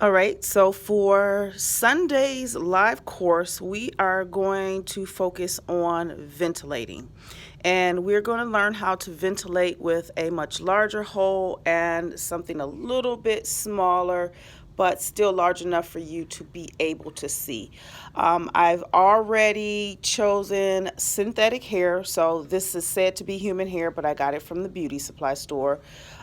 All right, so for Sunday's live course, we are going to focus on ventilating. And we're going to learn how to ventilate with a much larger hole and something a little bit smaller, but still large enough for you to be able to see. I've already chosen synthetic hair, so this is said to be human hair, but I got it from the beauty supply store.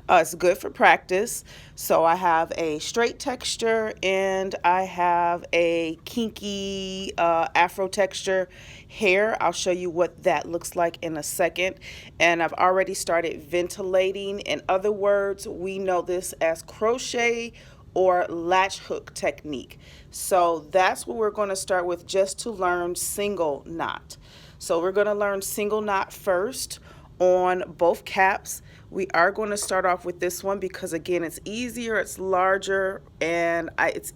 It's good for practice. So I have a straight texture and I have a kinky afro texture hair. I'll show you what that looks like in a second. And I've already started ventilating. In other words, we know this as crochet or latch hook technique. So that's what we're going to start with, just to learn single knot. So we're going to learn single knot first on both caps. We are going to start off with this one because, again, it's easier, it's larger, and it's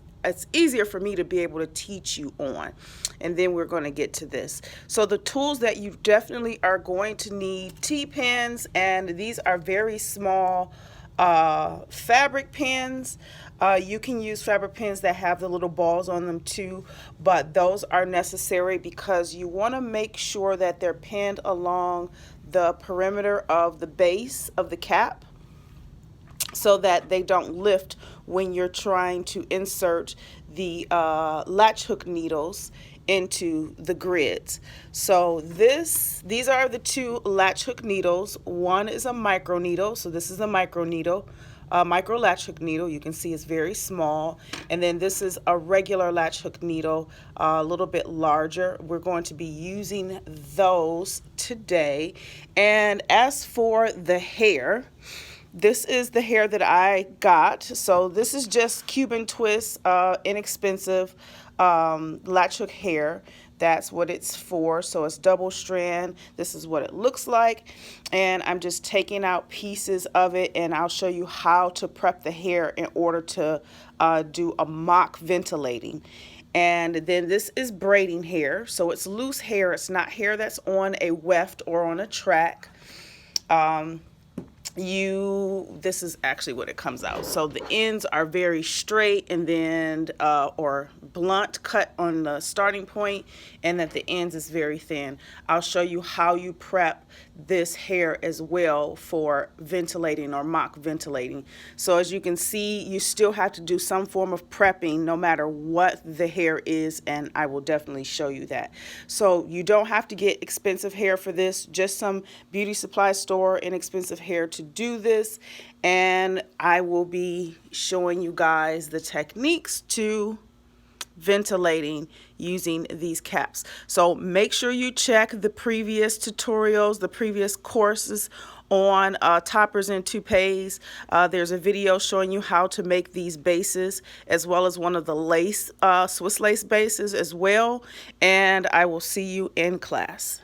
easier for me to be able to teach you on. And then we're going to get to this. So the tools that you definitely are going to need: T-pins, and these are very small fabric pins. You can use fabric pins that have the little balls on them too, but those are necessary because you want to make sure that they're pinned along the perimeter of the base of the cap so that they don't lift when you're trying to insert the latch hook needles into the grids. So these are the two latch hook needles. One is a micro needle, so this is a micro needle. Micro latch hook needle, you can see it's very small, and then this is a regular latch hook needle, a little bit larger. We're going to be using those today. And as for the hair, this is the hair that I got. So this is just Cuban twist, inexpensive latch hook hair. That's what it's for. So it's double strand. This is what it looks like. And I'm just taking out pieces of it, and I'll show you how to prep the hair in order to do a mock ventilating. And then this is braiding hair. So it's loose hair. It's not hair that's on a weft or on a track. This is actually what it comes out. So the ends are very straight, and then or blunt cut on the starting point, and that the ends is very thin. I'll show you how you prep this hair as well for ventilating or mock ventilating. So as you can see, you still have to do some form of prepping no matter what the hair is, and I will definitely show you that. So you don't have to get expensive hair for this, just some beauty supply store inexpensive hair to do this. And I will be showing you guys the techniques to ventilating using these caps. So make sure you check the previous tutorials, the previous courses on toppers and toupees. There's a video showing you how to make these bases, as well as one of the lace, Swiss lace bases as well. And I will see you in class.